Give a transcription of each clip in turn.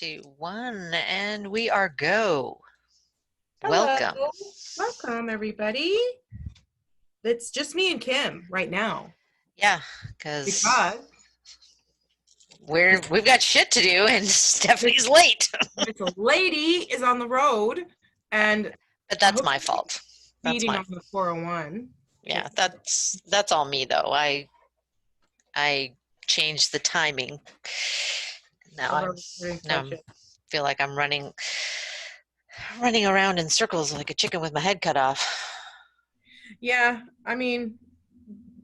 2, 1, and we are go. Hello. Welcome. Welcome, everybody. It's just me and Kim right now Yeah, because because we've got shit to do, and Stephanie's late. this lady is on the road and But I that's hope my she's fault. That's speeding my on the 401. yeah. That's all me though. I changed the timing. Now Of I our recording now session. feel like I'm running around in circles like a chicken with my head cut off. Yeah, I mean,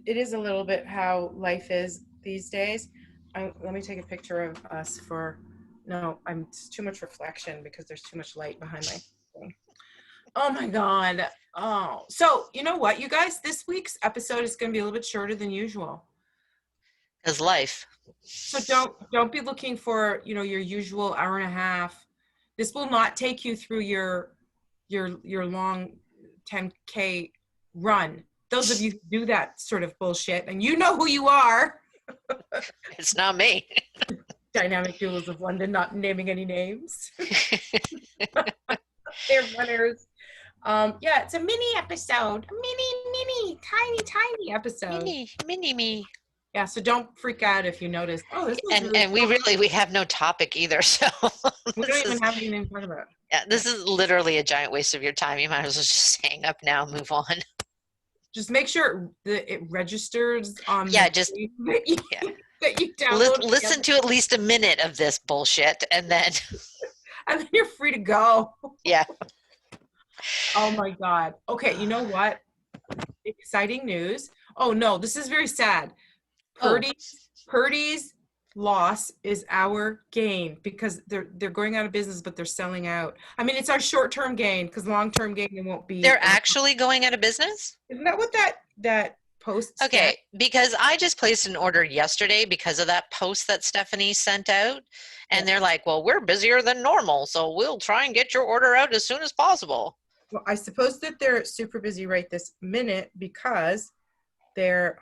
it is a little bit how life is these days. Let me take a picture of us for. No, it's too much reflection because there's too much light behind my thing. Oh my God. Oh, so you know what, you guys? This week's episode is going to be a little bit shorter than usual. Because life. So don't be looking for, your usual hour and a half. This will not take you through your long 10K run. Those of you who do that sort of bullshit, and you know who you are. It's not me. Dynamic Doulas of London, not naming any names. They're runners. Yeah, it's a mini episode. A mini, tiny episode. Mini me. Yeah, so don't freak out if you notice. Oh, this one's really And we have no topic either, so we don't this even is have anything to talk about. yeah, this is literally a giant waste of your time. You might as well just hang up now, move on. Just make sure that it registers on Yeah, the just that you, yeah. that you download Listen to at least a minute of this bullshit, and then and then you're free to go. yeah. Oh my God. Okay, you know what? Exciting news. Oh no, this is very sad. Oh, Purdy's loss is our gain because they're going out of business, but they're selling out. I mean, it's our short-term gain because long-term gain it won't be. they're actually going out of business? Isn't that what that post said? Okay, because I just placed an order yesterday because of that post that Stephanie sent out, and they're like, "Well, we're busier than normal, so we'll try and get your order out as soon as possible." Well, I suppose that they're super busy right this minute because they're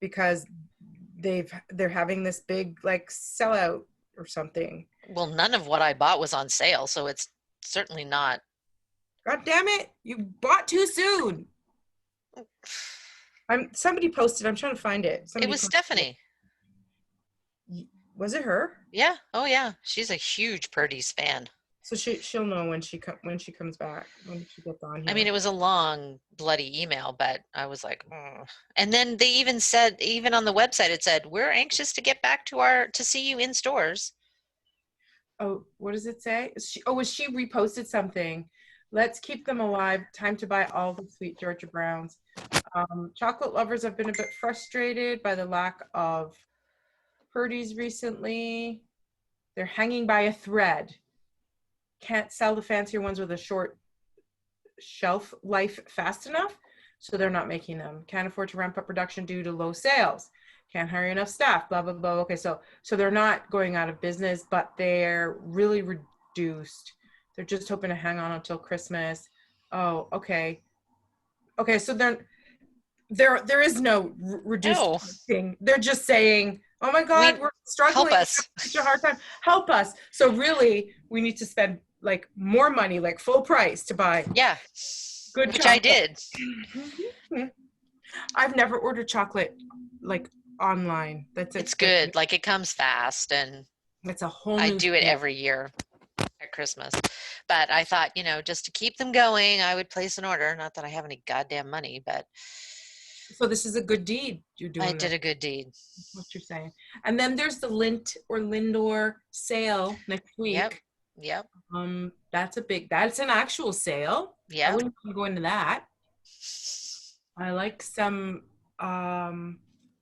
because they're having this big like sellout or something. Well, none of what I bought was on sale, so it's certainly not. God damn it! You bought too soon. Somebody posted. I'm trying to find it. It Somebody was posted. Stephanie. Was it her? Yeah. Oh, yeah. She's a huge Purdy's fan. So she'll know when she comes back, when she gets on here. I mean, it was a long, bloody email, but I was like, ugh. And then they even said, even on the website, it said, "We're anxious to get back to see you in stores." Oh, what does it say? Was she reposted something? Let's keep them alive. Time to buy all the sweet Georgia Browns. Chocolate lovers have been a bit frustrated by the lack of Purdy's recently. They're hanging by a thread. Can't sell the fancier ones with a short shelf life fast enough, so they're not making them. Can't afford to ramp up production due to low sales. Can't hire enough staff, blah, blah, blah. Okay, so they're not going out of business, but they're really reduced. They're just hoping to hang on until Christmas. Oh, okay. Okay, so there is no reduced thing. They're just saying, oh my God, we're struggling. Help us. Such a hard time. Help us. So really, we need to spend like more money, like full price to buy. Yeah. Good Which chocolate. I did. I've never ordered chocolate like online. It's good. Like it comes fast, and it's a whole I new do it thing. every year at Christmas. But I thought, just to keep them going, I would place an order. Not that I have any goddamn money, but so this is a good deed you're doing. I did a good deed. That's what you're saying. And then there's the Lindt or Lindor sale next week. Yep. That's an actual sale. Yeah. I wouldn't go into that. I like some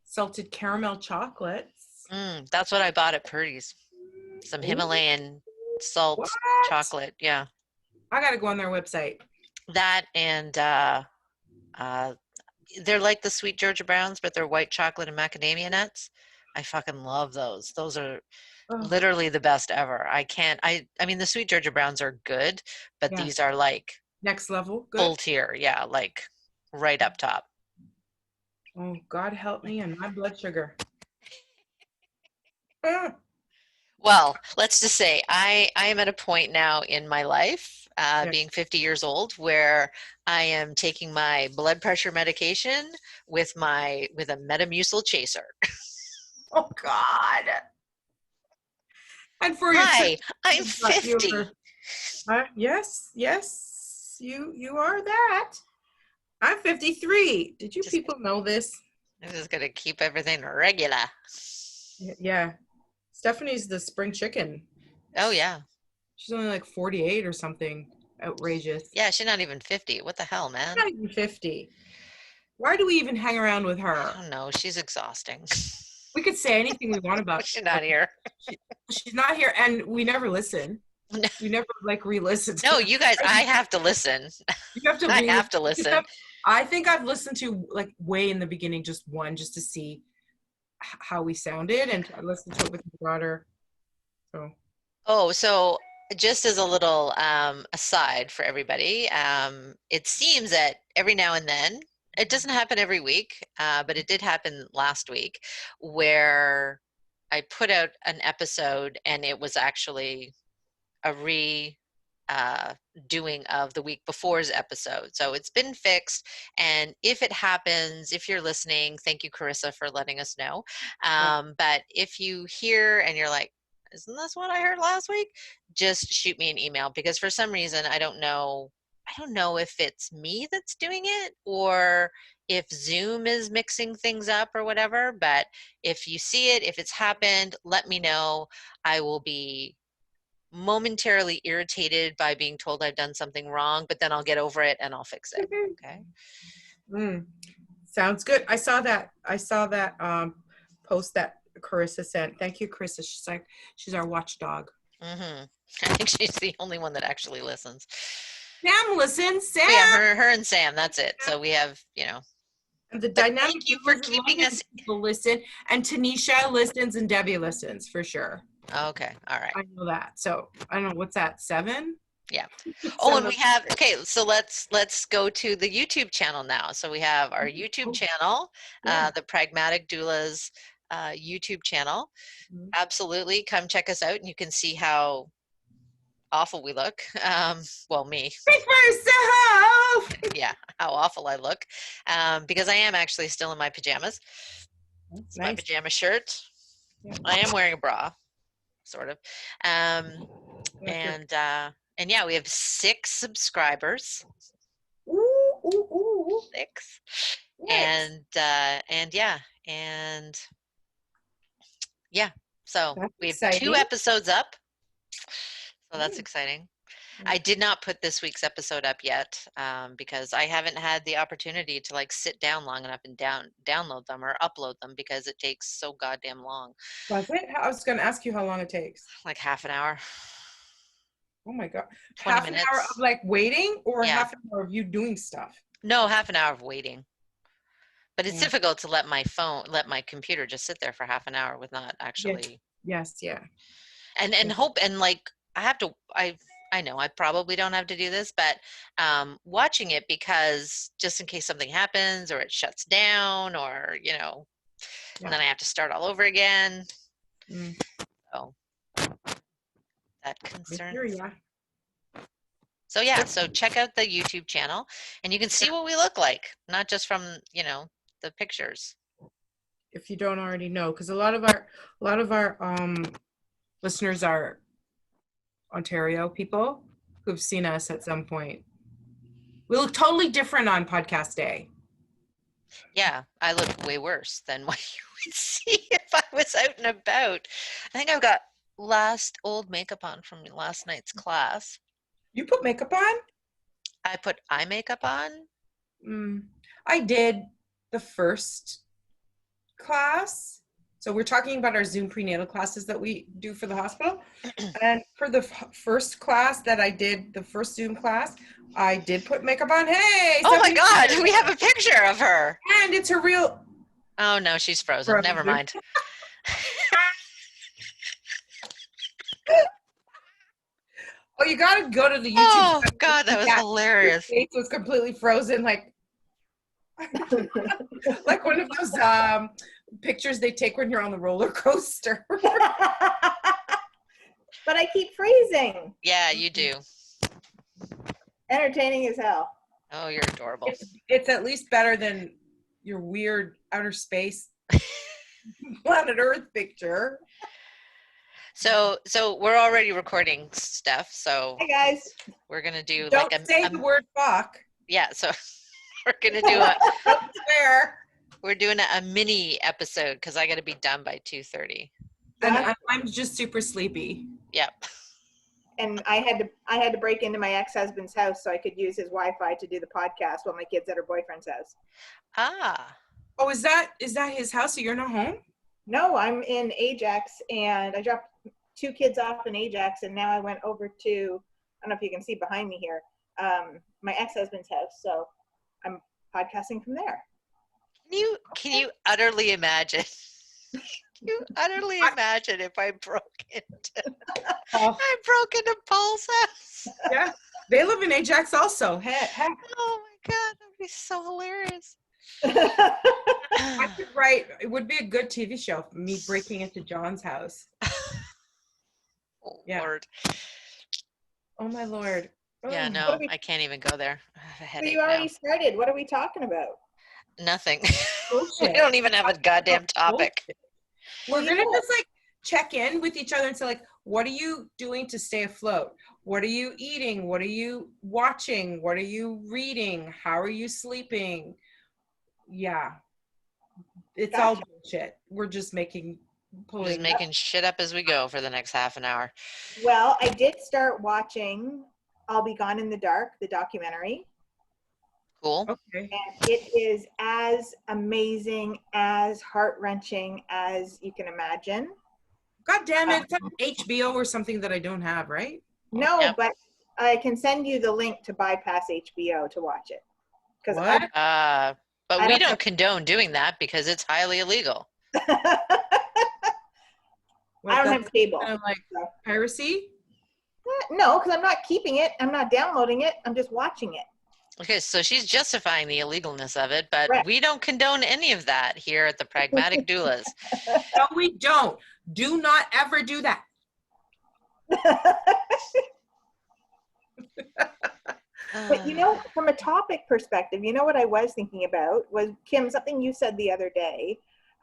salted caramel chocolates. That's what I bought at Purdy's. Some Himalayan salt chocolate. Yeah. I got to go on their website. That and they're like the sweet Georgia Browns, but they're white chocolate and macadamia nuts. I fucking love those. Those are literally the best ever. I mean, the sweet Georgia Browns are good, but these are like next level, good. Full tier. Yeah, like right up top. Oh, God help me and my blood sugar. Well, let's just say I am at a point now in my life, Yeah. being 50 years old, where I am taking my blood pressure medication with a Metamucil chaser. Oh God. And for your trip, Hi, I'm you've got 50. yes, yes, you are that. I'm 53. Did you Just people know this? I'm just gonna keep everything regular. Yeah. Stephanie's the spring chicken. Oh yeah. She's only like 48 or something. Outrageous. Yeah, she's not even 50. What the hell, man? Not even 50. Why do we even hang around with I her? don't know. She's exhausting. We could say anything we want about She's her. not here. She's not here, and we never listen. We never like re-listen No, to. you guys, I have to listen. You have to I re-listen have to to listen. them. I think I've listened to like way in the beginning, just one, just to see how we sounded, and I listened to it with my daughter. So Oh, so just as a little aside for everybody, it seems that every now and then, it doesn't happen every week, but it did happen last week, where I put out an episode and it was actually a uh, doing of the week before's episode. So it's been fixed. And if it happens, if you're listening, thank you, Carissa, for letting us know. yeah. But if you hear and you're like, isn't this what I heard last week? Just shoot me an email, because for some reason I don't know. I don't know if it's me that's doing it or if Zoom is mixing things up or whatever. But if you see it, if it's happened, let me know. I will be momentarily irritated by being told I've done something wrong, but then I'll get over it and I'll fix it. Okay. Mm, sounds good. I saw that. Post that Carissa sent. Thank you, Carissa. She's our watchdog. Mm-hmm. I think she's the only one that actually listens. Sam, listen, Sam. But yeah, her and Sam. That's it. So we have, And the But dynamic. thank you for keeping us. People listen, and Tanisha listens, and Debbie listens for sure. Okay. All right. I know that. So I don't know what's that. 7. Yeah. Oh, and we have, okay, so let's go to the YouTube channel now. So we have our YouTube channel, Yeah. the Pragmatic Doulas YouTube channel. Mhm. Absolutely, come check us out, and you can see how awful we look. Well, me. Speak for yourself. Yeah, how awful I look. Because I am actually still in my pajamas. It's my Nice. pajama shirt. Yeah. I am wearing a bra, sort of. And yeah, we have 6 subscribers. Ooh. 6. Nice. And yeah. So That's we have exciting. 2 episodes up. So that's exciting. Yeah. I did not put this week's episode up yet, because I haven't had the opportunity to like sit down long enough and download them or upload them, because it takes so goddamn long. Does it? I was going to ask you how long it takes. Like half an hour. Oh my God. 20 half minutes. an hour of like waiting, or Yeah. half an hour of you doing stuff? No, half an hour of waiting. But it's Yeah. difficult to let my computer just sit there for half an hour with not actually. Yes. Yeah. And Yeah. hope, and like I know I probably don't have to do this, but watching it, because just in case something happens or it shuts down, or and then I have to start all over again. Mm. So that concerns. Here, yeah. So yeah, so check out the YouTube channel, and you can see what we look like, not just from the pictures. If you don't already know, because a lot of our listeners are Ontario people who've seen us at some point. We look totally different on podcast day. Yeah, I look way worse than what you would see if I was out and about. I think I've got last old makeup on from last night's class. You put makeup on? I put eye makeup on. I did the first class. So we're talking about our Zoom prenatal classes that we do for the hospital. And for the first class that I did, the first Zoom class, I did put makeup on. Hey! Oh my God, we have a picture of her. And it's a real... Oh no, she's frozen. Never mind. Oh, you gotta go to the YouTube. Oh God, that was hilarious. Her face was completely frozen, like like one of those pictures they take when you're on the roller coaster. but I keep freezing. Yeah, you do. Entertaining as hell. Oh, you're adorable. It's at least better than your weird outer space planet Earth picture. So we're already recording stuff. So Hi guys. we're gonna do Don't say the word fuck. Yeah, so we're gonna do Don't swear. we're doing a mini episode because I got to be done by 2:30. And I'm just super sleepy. Yep. And I had to break into my ex-husband's house so I could use his Wi-Fi to do the podcast while my kid's at her boyfriend's house. Ah. Oh, is that his house? So you're not home? No, I'm in Ajax, and I dropped 2 kids off in Ajax, and now I went over to, I don't know if you can see behind me here, my ex-husband's house. So I'm podcasting from there. Can you utterly imagine? Can you utterly imagine if I broke into Paul's house? Yeah, they live in Ajax also. Heck. Oh my God, that'd be so hilarious. I could write. It would be a good TV show. Me breaking into John's house. Oh, yeah. Lord. Oh my Lord. Yeah, no, I can't even go there. I have a headache. So you already started. What are we talking about? Nothing. We don't even have a goddamn topic. We're gonna just like check in with each other and say, like, what are you doing to stay afloat? What are you eating? What are you watching? What are you reading? How are you sleeping? Yeah. It's all bullshit. We're just making shit up as we go for the next half an hour. Well, I did start watching I'll Be Gone in the Dark, the documentary. Cool. Okay. And it is as amazing, as heart-wrenching as you can imagine. God damn it. It's HBO or something that I don't have, right? No, Yep. But I can send you the link to bypass HBO to watch it. What? But we don't condone doing that because it's highly illegal. I don't have cable. Kind of like piracy? No, because I'm not keeping it. I'm not downloading it. I'm just watching it. Okay, so she's justifying the illegalness of it, but Correct. We don't condone any of that here at the Pragmatic Doulas. No, we don't. Do not ever do that. But you know, from a topic perspective, you know what I was thinking about was, Kim, something you said the other day.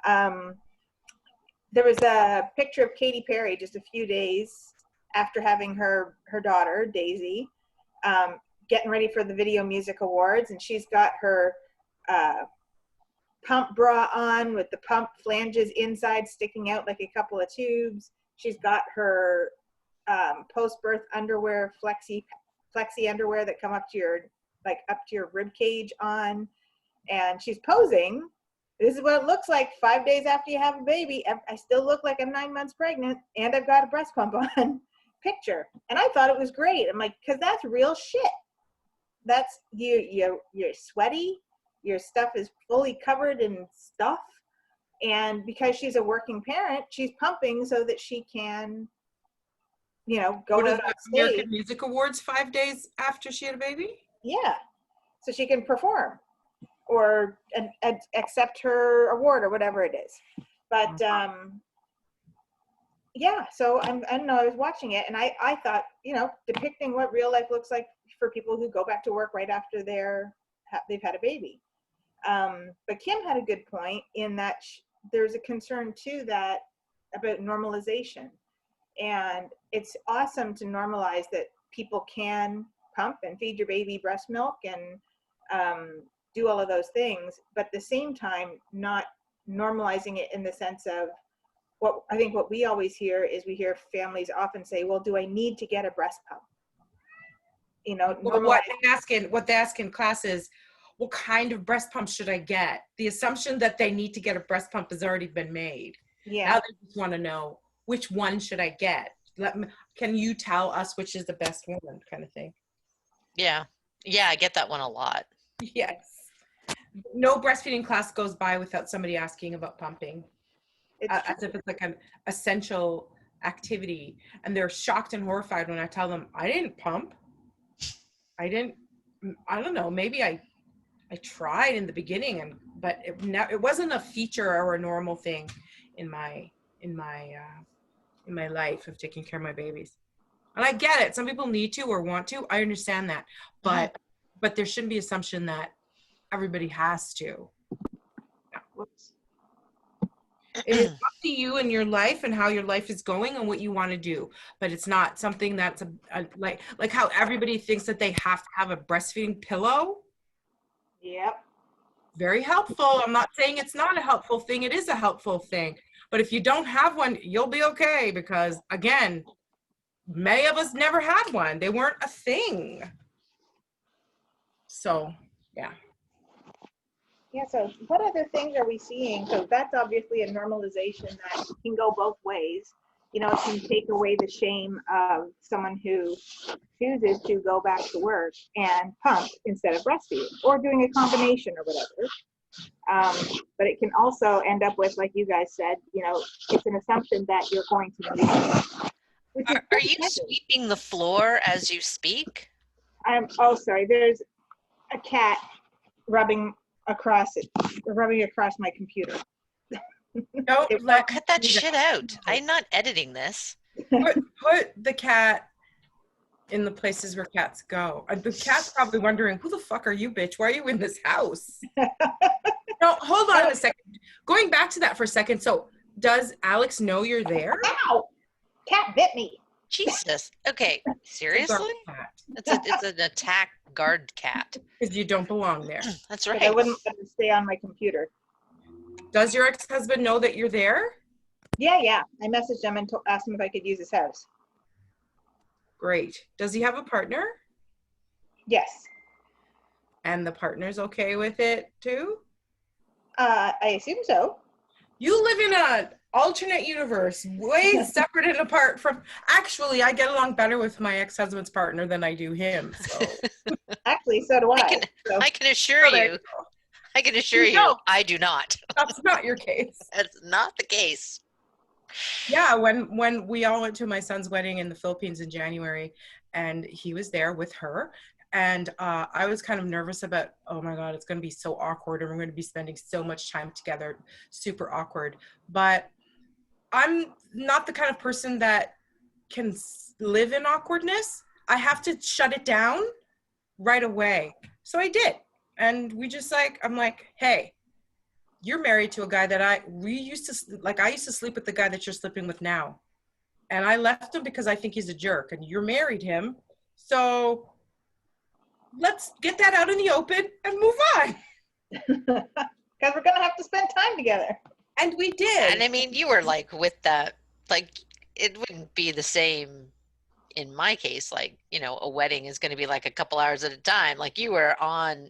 There was a picture of Katy Perry just a few days after having her daughter, Daisy, getting ready for the Video Music Awards, and she's got her pump bra on with the pump flanges inside sticking out like a couple of tubes. She's got her post-birth underwear, flexi underwear that come up to your rib cage on, and she's posing. This is what it looks like 5 days after you have a baby. I still look like I'm 9 months pregnant, and I've got a breast pump on. Picture. And I thought it was great. I'm like, because that's real shit. That's you're sweaty, your stuff is fully covered in stuff, and because she's a working parent, she's pumping so that she can, go to the American Music Awards 5 days after she had a baby. Yeah, so she can perform or accept her award or whatever it is. But yeah, so I don't know, I was watching it and I thought, depicting what real life looks like for people who go back to work right after they've had a baby. But Kim had a good point in that there's a concern too about normalization. And it's awesome to normalize that people can pump and feed your baby breast milk and do all of those things, but at the same time, not normalizing it in the sense of what we always hear is we hear families often say, well, do I need to get a breast pump? What they ask in class is, what kind of breast pump should I get? The assumption that they need to get a breast pump has already been made. Yeah. Now they just want to know, which one should I get? Can you tell us which is the best one, kind of thing? Yeah, I get that one a lot. Yes. No breastfeeding class goes by without somebody asking about pumping. As if it's like an essential activity. And they're shocked and horrified when I tell them, I didn't pump. I don't know, maybe I tried in the beginning, but it wasn't a feature or a normal thing in my in my life of taking care of my babies. And I get it. Some people need to or want to. I understand that. But there shouldn't be assumption that everybody has to. Yeah. Whoops. It is up to you and your life and how your life is going and what you want to do. But it's not something that's like how everybody thinks that they have to have a breastfeeding pillow. Yep. Very helpful. I'm not saying it's not a helpful thing. It is a helpful thing. But if you don't have one, you'll be okay because, again, many of us never had one. They weren't a thing. So, yeah. Yeah, so what other things are we seeing? So that's obviously a normalization that can go both ways. You know, it can take away the shame of someone who chooses to go back to work and pump instead of breastfeed or doing a combination or whatever. But it can also end up with, like you guys said, you know, it's an assumption that you're going to leave. Are you sweeping the floor as you speak? Oh, sorry. There's a cat rubbing across my computer. No, cut that shit out. I'm not editing this. Put the cat in the places where cats go. The cat's probably wondering, who the fuck are you, bitch? Why are you in this house? No, hold on a second. Going back to that for a second. So does Alex know you're there? Ow! Cat bit me. Jesus. Okay. Seriously? It's an attack guard cat. Because you don't belong there. That's right. I wouldn't let it stay on my computer. Does your ex-husband know that you're there? Yeah. I messaged him and asked him if I could use his house. Great. Does he have a partner? Yes. And the partner's okay with it too? I assume so. You live in an alternate universe, way separate and apart from. Actually, I get along better with my ex-husband's partner than I do him. So. Actually, so do I. I can assure you. I can assure you, I do not. That's not your case. That's not the case. Yeah, when we all went to my son's wedding in the Philippines in January, and he was there with her, and I was kind of nervous about, oh my God, it's going to be so awkward, and we're going to be spending so much time together, super awkward. But I'm not the kind of person that can live in awkwardness. I have to shut it down right away. So I did. And we just I'm like, hey, you're married to a guy that I used to sleep with the guy that you're sleeping with now. And I left him because I think he's a jerk, and you're married him. So let's get that out in the open and move on. Because we're going to have to spend time together. And we did. And I mean, you were with that, it wouldn't be the same in my case, a wedding is going to be a couple hours at a time. You were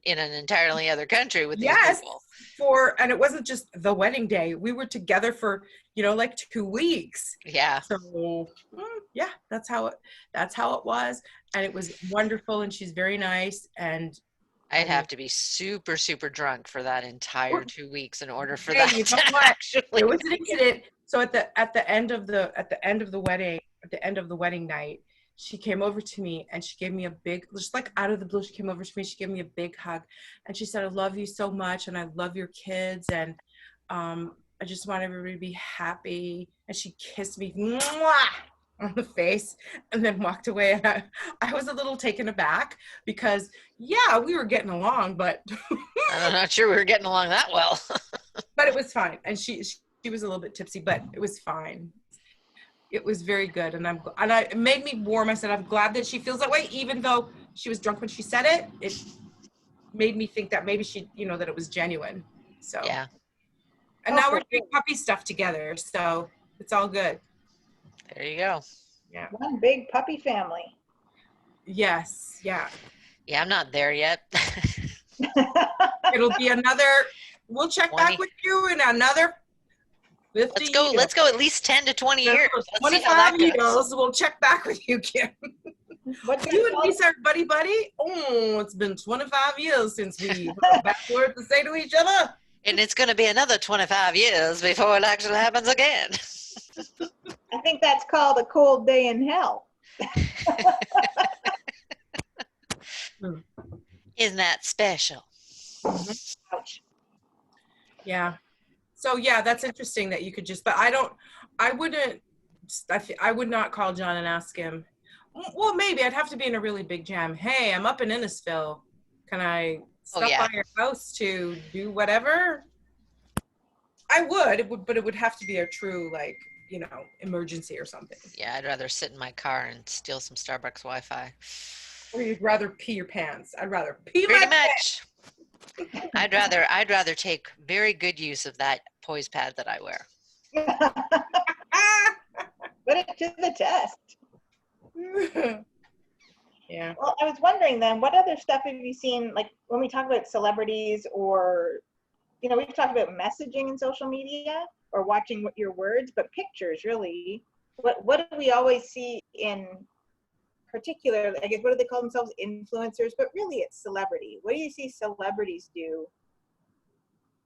in an entirely other country with these people. And it wasn't just the wedding day. We were together for, 2 weeks. Yeah. So yeah, that's how it was. And it was wonderful. And she's very nice. And I'd have to be super, super drunk for that entire 2 weeks in order for that to actually. There was an incident. So at the end of the wedding night, she came over to me and she gave me a big, just out of the blue, she came over to me, she gave me a big hug. And she said, I love you so much. And I love your kids. And I just want everybody to be happy. And she kissed me on the face and then walked away. And I was a little taken aback because, yeah, we were getting along, but I'm not sure we were getting along that well. But it was fine. And she was a little bit tipsy, but it was fine. It was very good. And it made me warm. I said, I'm glad that she feels that way, even though she was drunk when she said it. It made me think that maybe she, that it was genuine. So, yeah. And now we're doing puppy stuff together. So it's all good. There you go. Yeah. One big puppy family. Yes. Yeah. Yeah. I'm not there yet. It'll be we'll check 20. back with you in another 50 years. Let's go at least 10 to 20 years. Let's 25 years. We'll check back with you, Kim. What's you and me, sir, buddy? Oh, it's been 25 years since we have bad words to say to each other. And it's going to be another 25 years before it actually happens again. I think that's called a cold day in hell. Isn't that special? Ouch. Yeah. So yeah, that's interesting that you could but I wouldn't I would not call John and ask him. Well, maybe I'd have to be in a really big jam. Hey, I'm up in Innisfil. Can I stop by your house to do whatever? I would, but it would have to be a true, like, you know, emergency or something. Yeah, I'd rather sit in my car and steal some Starbucks Wi-Fi. Or you'd rather pee your pants. I'd rather pee Pretty my much. I'd rather take very good use of that poise pad that I wear. Put it to the test. Yeah. Well, I was wondering then, what other stuff have you seen, like when we talk about celebrities or, you know, we've talked about messaging in social media or watching what your words, but pictures really, what do we always see in particular, I guess, what do they call themselves? Influencers, but really it's celebrity. What do you see celebrities do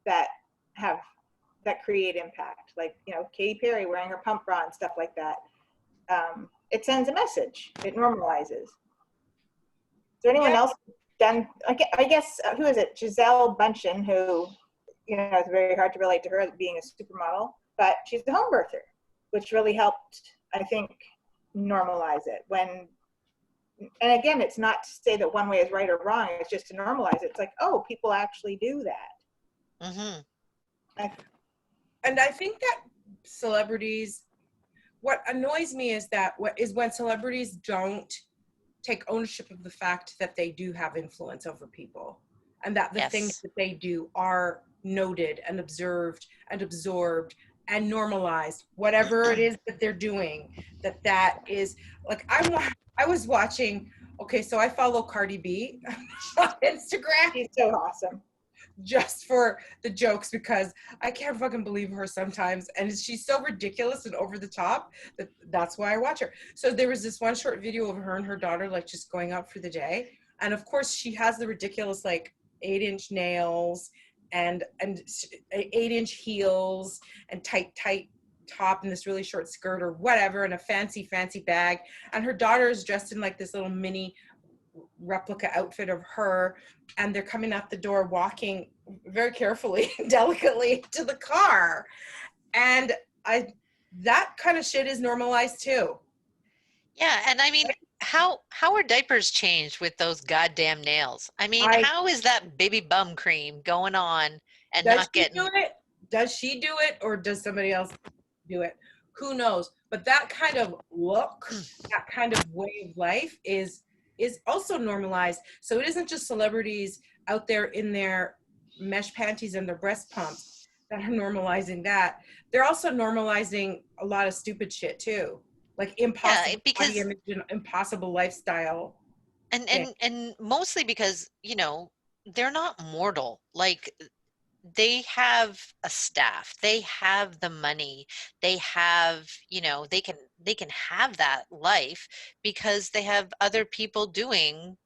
that create impact? Like, you know, Katy Perry wearing her pump bra and stuff like that. It sends a message. It normalizes. Is there anyone else done? I guess who is it? Giselle Bundchen, who, you know, it's very hard to relate to her being a supermodel, but she's a home birther, which really helped, I think, normalize it. And again, it's not to say that one way is right or wrong. It's just to normalize it. It's like, oh, people actually do that. Mm-hmm. And I think that celebrities, what annoys me is when celebrities don't take ownership of the fact that they do have influence over people, and that the things that they do are noted and observed and absorbed and normalized, whatever it is that they're doing, that is, like, I was watching, okay, so I follow Cardi B on Instagram. She's so awesome. Just for the jokes, because I can't fucking believe her sometimes, and she's so ridiculous and over the top that's why I watch her. So there was this one short video of her and her daughter, like, just going out for the day, and of course she has the ridiculous, like, 8-inch nails and 8-inch heels and tight top and this really short skirt or whatever, and a fancy bag, and her daughter is dressed in like this little mini replica outfit of her, and they're coming out the door walking very carefully delicately to the car, and that kind of shit is normalized too. Yeah, and I mean, how are diapers changed with those goddamn nails? I mean, how is that baby bum cream going on and not getting does she do it or does somebody else do it? Who knows? But that kind of look, that kind of way of life is also normalized. So it isn't just celebrities out there in their mesh panties and their breast pumps that are normalizing that. They're also normalizing a lot of stupid shit too, like impossible body image and impossible lifestyle. And mostly because, you know, they're not mortal. Like, they have a staff, they have the money, they have, you know, they can have that life because they have other people doing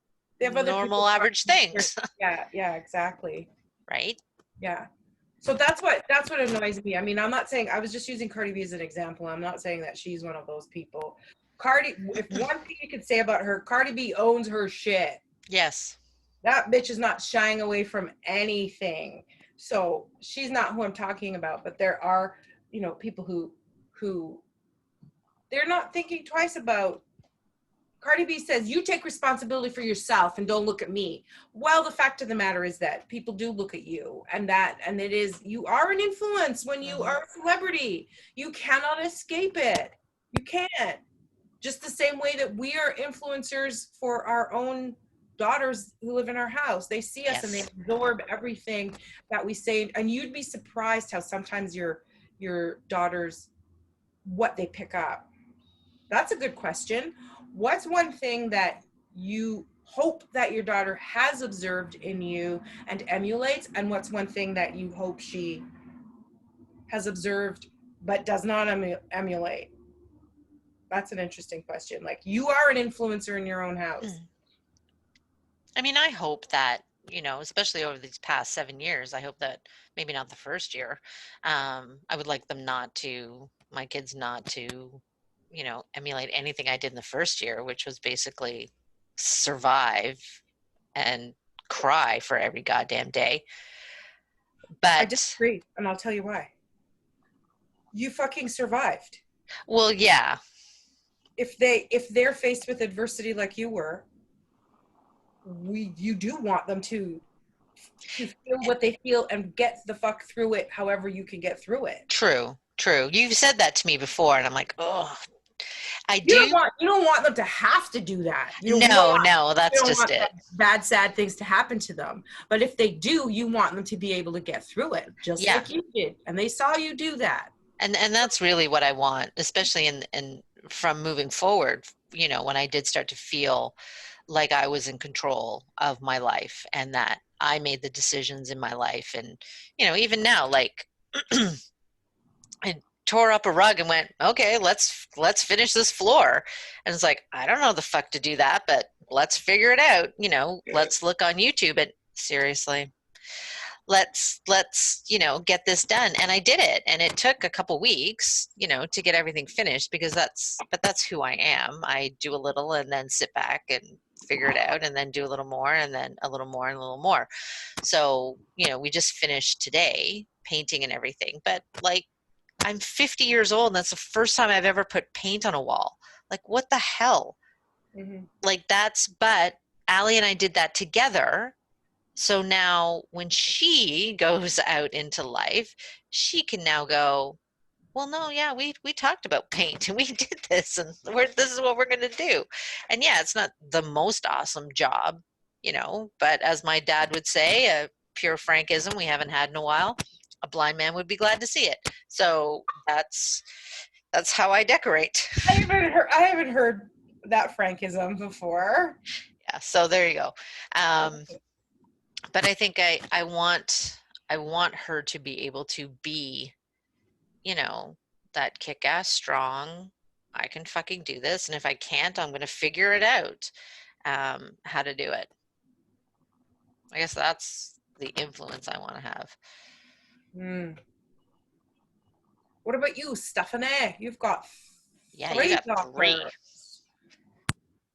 normal average things. Yeah, exactly. Right? Yeah. So that's what annoys me. I mean, I'm not saying, I was just using Cardi B as an example. I'm not saying that she's one of those people. If one thing you could say about her, Cardi B owns her shit. Yes. That bitch is not shying away from anything. So she's not who I'm talking about, but there are, you know, people who they're not thinking twice about. Cardi B says, you take responsibility for yourself and don't look at me. Well, the fact of the matter is that people do look at you, and it is, you are an influence when you are a celebrity. You cannot escape it. You can't. Just the same way that we are influencers for our own daughters who live in our house. They see us and they absorb everything that we say. And you'd be surprised how sometimes your daughters, what they pick up. That's a good question. What's one thing that you hope that your daughter has observed in you and emulates? And what's one thing that you hope she has observed but does not emulate? That's an interesting question. Like, you are an influencer in your own house. I mean, I hope that, you know, especially over these past 7 years, I hope that maybe not the first year. I would like my kids not to, you know, emulate anything I did in the first year, which was basically survive and cry for every goddamn day. But I disagree, and I'll tell you why. You fucking survived. Well, yeah. If they're faced with adversity like you were, you do want them to feel what they feel and get the fuck through it however you can get through it. True, true. You've said that to me before, and I'm like, oh, I You do. don't want them to have to do that. No, You that's don't just want it. bad, sad things to happen to them. But if they do, you want them to be able to get through it, just Yeah. like you did. And they saw you do that. And that's really what I want, especially in from moving forward, you know, when I did start to feel like I was in control of my life and that I made the decisions in my life. And, you know, even now, like I tore up a rug and went, okay, let's finish this floor. And it's like, I don't know the fuck to do that, but let's figure it out. You know, let's look on YouTube. And seriously, let's you know, get this done. And I did it, and it took a couple weeks, you know, to get everything finished, because that's who I am. I do a little and then sit back and figure it out, and then do a little more, and then a little more, and a little more. So, you know, we just finished today painting and everything, but like, I'm 50 years old, and that's the first time I've ever put paint on a wall. Like, what the hell? Mm-hmm. Like, but Allie and I did that together. So now when she goes out into life, she can now go, well, no, yeah, we talked about paint and we did this, and this is what we're going to do. And yeah, it's not the most awesome job, you know, but as my dad would say, a pure Frankism we haven't had in a while, a blind man would be glad to see it. So that's how I decorate. I haven't heard that Frankism before. Yeah, so there you go. But I think I want her to be able to be, you know, that kick-ass strong, I can fucking do this, and if I can't, I'm going to figure it out, how to do it. I guess that's the influence I want to have. What about you, Stephanie? You've got Yeah, you three got three. daughters.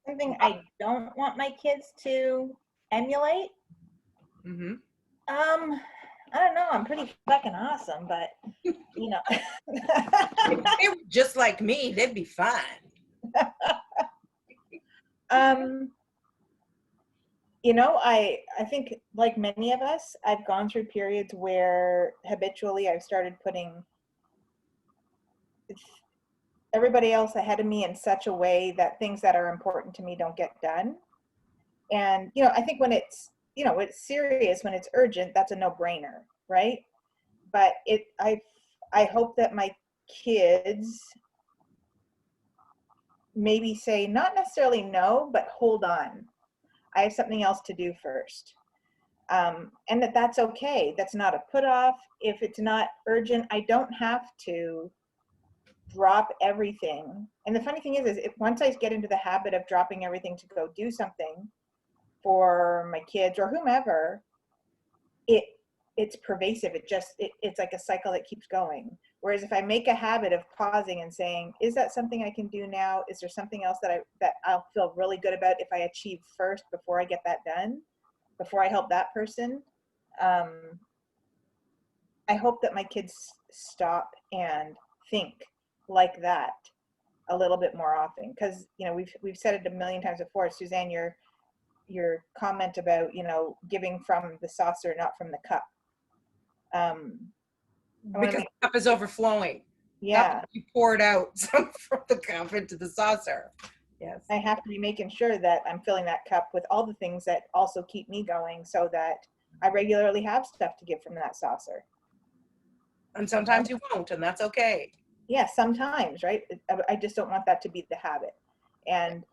Something I don't want my kids to emulate. Mm-hmm. I don't know. I'm pretty fucking awesome, but you know. If they were just like me, they'd be fine. You know, I think like many of us, I've gone through periods where habitually I've started putting everybody else ahead of me in such a way that things that are important to me don't get done. And, you know, I think when it's, you know, it's serious, when it's urgent, that's a no-brainer, right? But I hope that my kids maybe say not necessarily no, but hold on. I have something else to do first. And that's okay. That's not a put off. If it's not urgent, I don't have to drop everything. And the funny thing is if once I get into the habit of dropping everything to go do something for my kids or whomever, it's pervasive. It's like a cycle that keeps going. Whereas if I make a habit of pausing and saying, is that something I can do now? Is there something else that I'll feel really good about if I achieve first before I get that done, before I help that person? I hope that my kids stop and think like that a little bit more often, because you know we've said it a million times before. Suzanne, your comment about, you know, giving from the saucer, not from the cup. Because the cup is overflowing. Yeah. You pour it out from the cup into the saucer. Yes. I have to be making sure that I'm filling that cup with all the things that also keep me going, so that I regularly have stuff to give from that saucer. And sometimes you won't, and that's okay. Yeah, sometimes, right? I just don't want that to be the habit. And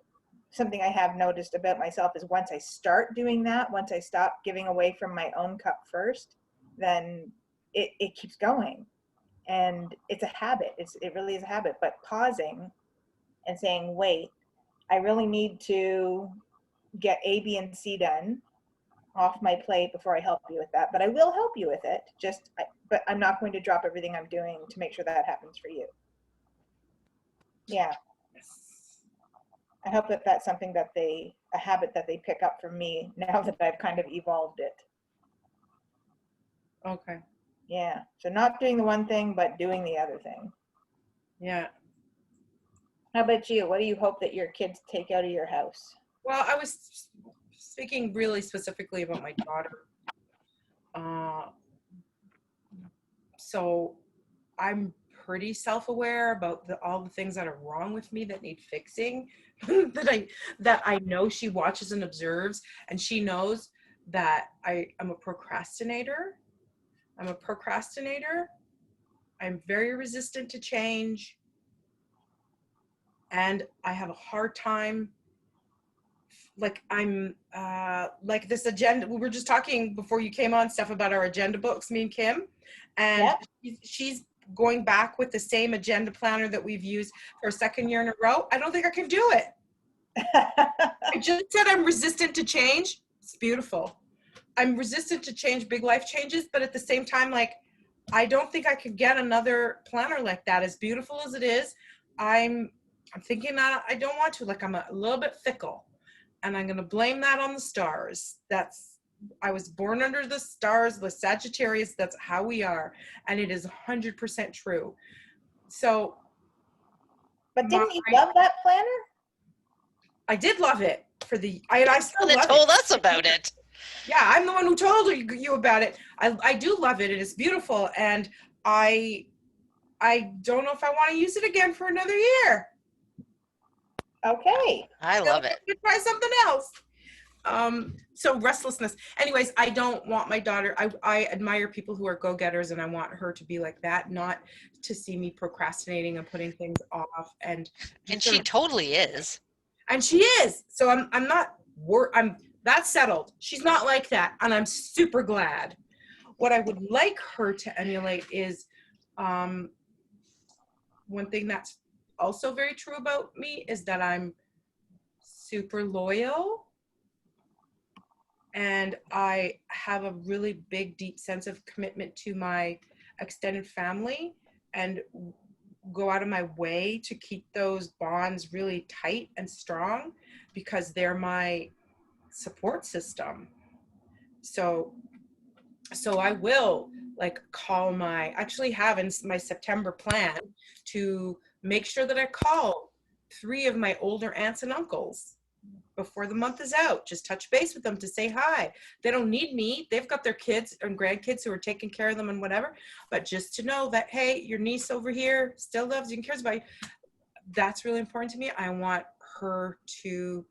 something I have noticed about myself is once I start doing that, once I stop giving away from my own cup first, then it keeps going. And it's a habit. It really is a habit. But pausing and saying, wait, I really need to get A, B, and C done off my plate before I help you with that. But I will help you with it. But I'm not going to drop everything I'm doing to make sure that happens for you. Yeah. I hope that that's something that a habit that they pick up from me now that I've kind of evolved it. Okay. Yeah. So not doing the one thing, but doing the other thing. Yeah. How about you? What do you hope that your kids take out of your house? Well, I was speaking really specifically about my daughter. So I'm pretty self-aware about all the things that are wrong with me that need fixing, that I know she watches and observes, and she knows that I'm a procrastinator. I'm very resistant to change, and I have a hard time. Like I'm like this agenda. We were just talking before you came on stuff about our agenda books, me and Kim, and she's going back with the same agenda planner that we've used for a second year in a row. I don't think I can do it. I just said I'm resistant to change. It's beautiful. I'm resistant to change, big life changes, but at the same time, like, I don't think I could get another planner like that. As beautiful as it is, I'm thinking that I don't want to. Like, I'm a little bit fickle, and I'm going to blame that on the stars. I was born under the stars, the Sagittarius. That's how we are, and it is 100% true. So, but didn't you love that planner? I did love it I still love it. Told us about it. Yeah, I'm the one who told you about it. I do love it. It is beautiful, and I don't know if I want to use it again for another year. Okay. I love it. Try something else. So restlessness. Anyways, I don't want my daughter. I admire people who are go-getters, and I want her to be like that, not to see me procrastinating and putting things off. And she totally is. And she is. So I'm that's settled. She's not like that, and I'm super glad. What I would like her to emulate is one thing that's also very true about me is that I'm super loyal, and I have a really big, deep sense of commitment to my extended family, and go out of my way to keep those bonds really tight and strong because they're my support system. So I will actually have in my September plan to make sure that I call 3 of my older aunts and uncles before the month is out. Just touch base with them to say hi. They don't need me. They've got their kids and grandkids who are taking care of them and whatever. But just to know that, hey, your niece over here still loves you and cares about you. That's really important to me. I want her to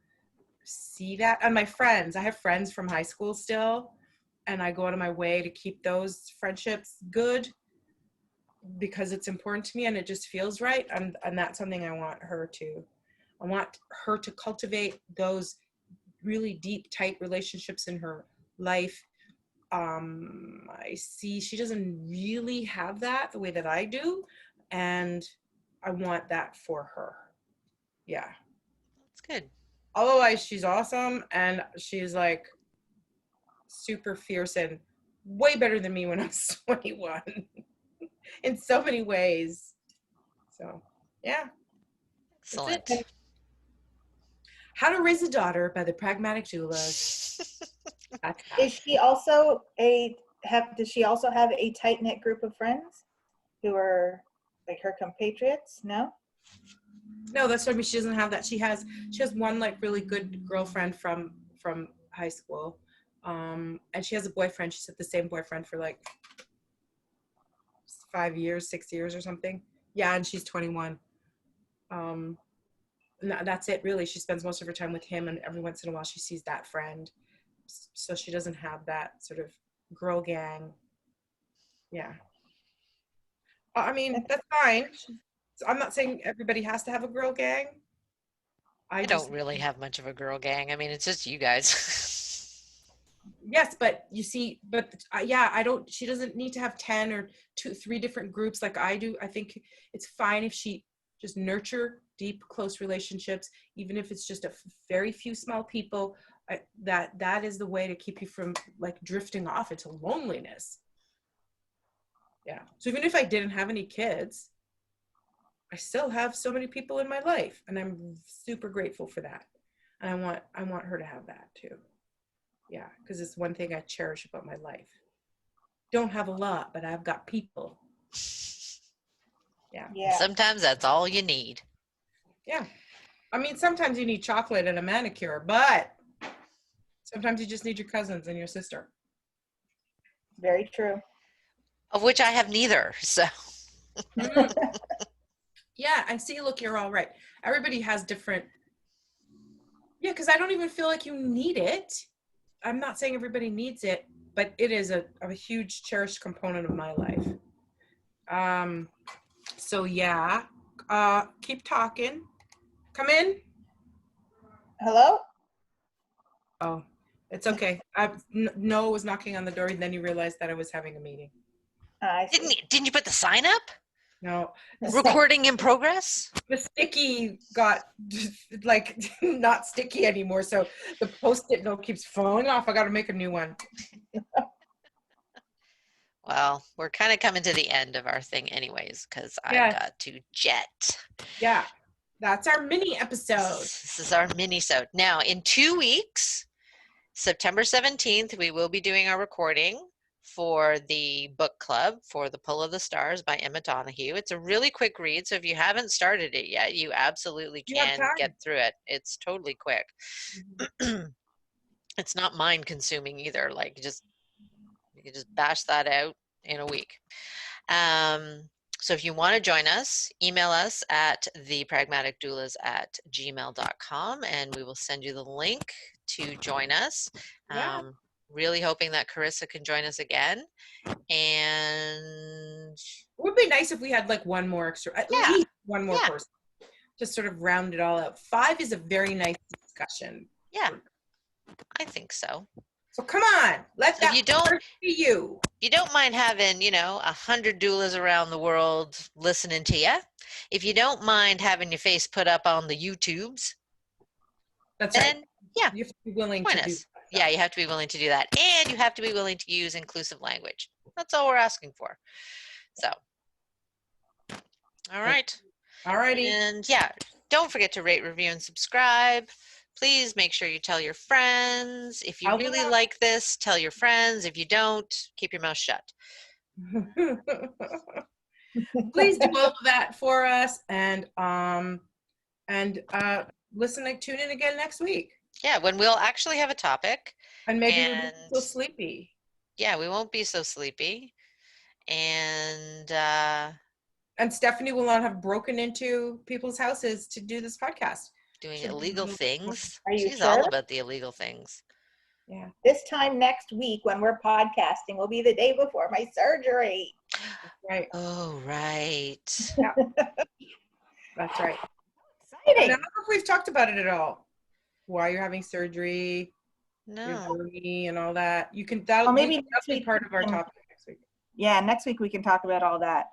see that. And my friends, I have friends from high school still, and I go out of my way to keep those friendships good because it's important to me and it just feels right. And that's something I want her to cultivate, those really deep, tight relationships in her life. I see she doesn't really have that the way that I do, and I want that for her. Yeah. That's good. Otherwise, she's awesome, and she's like super fierce and way better than me when I was 21 in so many ways. So, yeah. Excellent. How to Raise a Daughter by the Pragmatic Doulas. Is she also does she also have a tight-knit group of friends who are like her compatriots? No, that's what I mean. She doesn't have that. She has one like really good girlfriend from high school, and she has a boyfriend. She's had the same boyfriend for like 5 years, 6 years or something. Yeah, and she's 21. That's it really. She spends most of her time with him, and every once in a while she sees that friend. So she doesn't have that sort of girl gang. Yeah. I mean, that's fine. I'm not saying everybody has to have a girl gang. I don't really have much of a girl gang. I mean, it's just you guys. Yes, but you see, she doesn't need to have 10 or 3 different groups like I do. I think it's fine if she just nurture deep, close relationships, even if it's just a very few small people. That is the way to keep you from like drifting off into loneliness. Yeah. So even if I didn't have any kids, I still have so many people in my life, and I'm super grateful for that. And I want her to have that too. Yeah, because it's one thing I cherish about my life. Don't have a lot, but I've got people. Yeah. Sometimes that's all you need. Yeah. I mean, sometimes you need chocolate and a manicure, but sometimes you just need your cousins and your sister. Very true. Of which I have neither. So Yeah, and see, look, you're all right. Everybody has different. Yeah, because I don't even feel like you need it. I'm not saying everybody needs it, but it is a huge cherished component of my life. So yeah, keep talking. Come in. Hello? Oh, it's okay. Noah was knocking on the door, and then he realized that I was having a meeting. I see. didn't you put the sign up? No, Recording in progress? the sticky got like not sticky anymore, so the post-it note keeps falling off. I got to make a new one. Well, we're kind of coming to the end of our thing anyways, because Yeah. I've got to jet. Yeah, that's our mini episode. This is our mini-sode. Now, in 2 weeks, September 17th, we will be doing our recording for the book club for The Pull of the Stars by Emma Donoghue. It's a really quick read, so if you haven't started it yet, you absolutely You have can time. get through it. It's totally quick. It's not mind consuming either. Like you can just bash that out in a week. So if you want to join us, email us at thepragmaticdoulas@gmail.com and we will send you the link to join us. Yeah. Really hoping that Carissa can join us again. And It would be nice if we had like one more extra, at Yeah. least one more Yeah. person, just sort of round it all out. 5 is a very nice discussion. yeah, I think so. So come on, let So if that you don't- first be you. You don't mind having, 100 doulas around the world listening to you. If you don't mind having your face put up on the YouTubes, That's then right. yeah, You have to be willing join to do us. that. Yeah, you have to be willing to do that. And you have to be willing to use inclusive language. That's all we're asking for. So, all right. Alrighty. And yeah, don't forget to rate, review, and subscribe. Please make sure you tell your friends. If you I'll do really that. like this, tell your friends. If you don't, keep your mouth shut. Please do all of that for us, and tune in again next week. Yeah, when we'll actually have a topic. And maybe we won't be so And- sleepy. Yeah, we won't be so sleepy. And Stephanie will not have broken into people's houses to do this podcast. doing Should be illegal illegal. things. Are you She's sure? all about the illegal things. Yeah. This time next week when we're podcasting will be the day before my surgery. Right. Oh, right. That's right. I Exciting. don't know if we've talked about it at all. Why you're having surgery, your No. journey, and all that. You can that'll maybe that'll next be week part we of our can- topic next week. Yeah, next week we can talk about all that.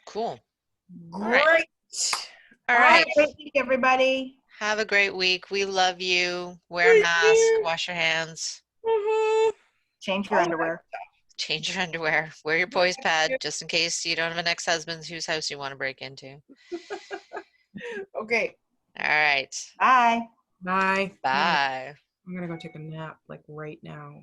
Cool. Great. right. All Have right. a great week, everybody. Have a great week. We love you. Wear a mask. Wash your hands. Change your underwear. Change your underwear. Wear your poise pad just in case you don't have an ex-husband whose house you want to break into. Okay. All right. Bye. Bye. Bye. I'm gonna go take a nap like right now.